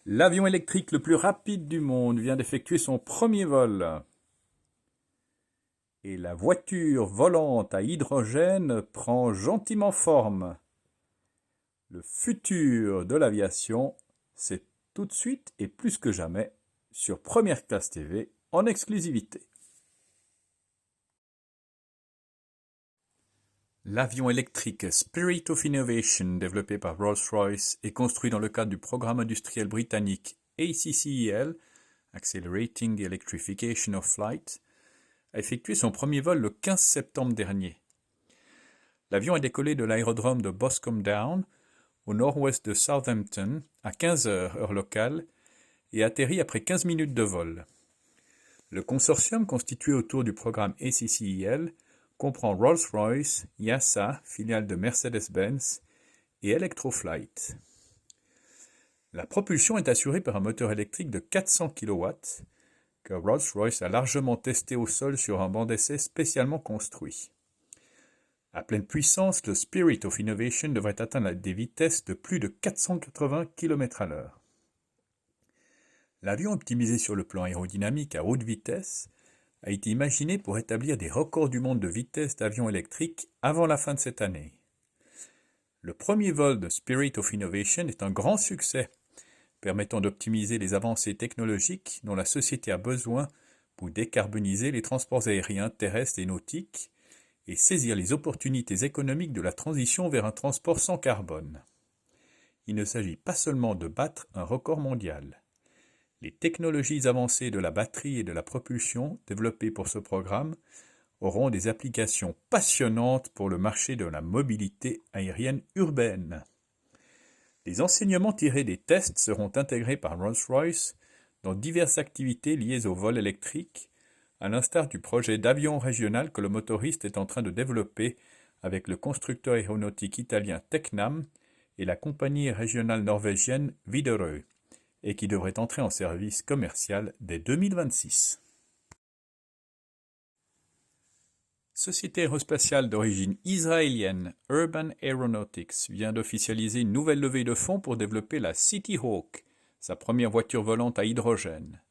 L'avion électrique le plus rapide du monde vient d'effectuer son premier vol. Et la voiture volante à hydrogène prend gentiment forme. Le futur de l'aviation, c'est tout de suite et plus que jamais sur Première Classe TV en exclusivité. L'avion électrique Spirit of Innovation, développé par Rolls-Royce et construit dans le cadre du programme industriel britannique ACCEL, Accelerating the Electrification of Flight, a effectué son premier vol le 15 septembre dernier. L'avion a décollé de l'aérodrome de Boscombe Down, au nord-ouest de Southampton, à 15 heures, heure locale, et atterrit après 15 minutes de vol. Le consortium constitué autour du programme ACCEL comprend Rolls-Royce, YASA, filiale de Mercedes-Benz, et Electroflight. La propulsion est assurée par un moteur électrique de 400 kW que Rolls-Royce a largement testé au sol sur un banc d'essai spécialement construit. À pleine puissance, le Spirit of Innovation devrait atteindre des vitesses de plus de 480 km/h. L'avion optimisé sur le plan aérodynamique à haute vitesse a été imaginé pour établir des records du monde de vitesse d'avions électriques avant la fin de cette année. Le premier vol de Spirit of Innovation est un grand succès, permettant d'optimiser les avancées technologiques dont la société a besoin pour décarboniser les transports aériens, terrestres et nautiques et saisir les opportunités économiques de la transition vers un transport sans carbone. Il ne s'agit pas seulement de battre un record mondial. Les technologies avancées de la batterie et de la propulsion développées pour ce programme auront des applications passionnantes pour le marché de la mobilité aérienne urbaine. Les enseignements tirés des tests seront intégrés par Rolls-Royce dans diverses activités liées au vol électrique, à l'instar du projet d'avion régional que le motoriste est en train de développer avec le constructeur aéronautique italien Tecnam et la compagnie régionale norvégienne Widerøe, et qui devrait entrer en service commercial dès 2026. Société aérospatiale d'origine israélienne Urban Aeronautics vient d'officialiser une nouvelle levée de fonds pour développer la City Hawk, sa première voiture volante à hydrogène.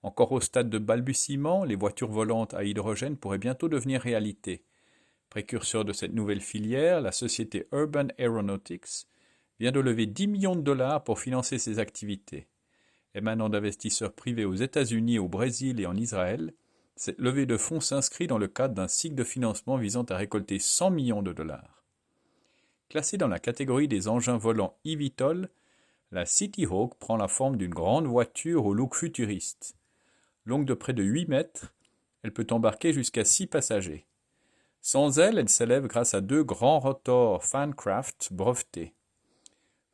Encore au stade de balbutiement, les voitures volantes à hydrogène pourraient bientôt devenir réalité. Précurseur de cette nouvelle filière, la société Urban Aeronautics vient de lever 10 millions de dollars pour financer ses activités. Émanant d'investisseurs privés aux États-Unis, au Brésil et en Israël, cette levée de fonds s'inscrit dans le cadre d'un cycle de financement visant à récolter 100 millions de dollars. Classée dans la catégorie des engins volants eVTOL, la City Hawk prend la forme d'une grande voiture au look futuriste. Longue de près de 8 mètres, elle peut embarquer jusqu'à 6 passagers. Sans elle s'élève grâce à 2 grands rotors Fancraft brevetés.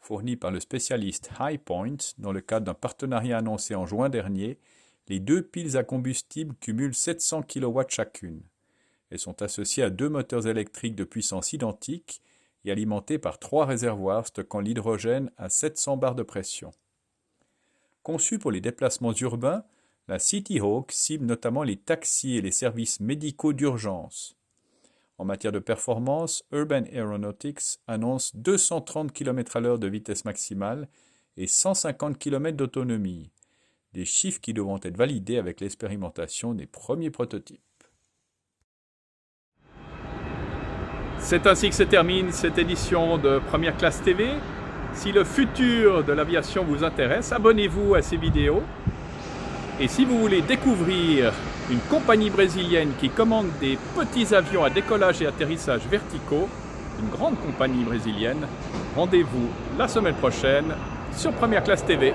Fournis par le spécialiste HighPoint dans le cadre d'un partenariat annoncé en juin dernier, les 2 piles à combustible cumulent 700 kW chacune. Elles sont associées à 2 moteurs électriques de puissance identique et alimentées par 3 réservoirs stockant l'hydrogène à 700 bars de pression. Conçue pour les déplacements urbains, la City Hawk cible notamment les taxis et les services médicaux d'urgence. En matière de performance, Urban Aeronautics annonce 230 km/h de vitesse maximale et 150 km d'autonomie, des chiffres qui devront être validés avec l'expérimentation des premiers prototypes. C'est ainsi que se termine cette édition de Première Classe TV. Si le futur de l'aviation vous intéresse, abonnez-vous à ces vidéos. Et si vous voulez découvrir une compagnie brésilienne qui commande des petits avions à décollage et atterrissage verticaux, une grande compagnie brésilienne, rendez-vous la semaine prochaine sur Première Classe TV.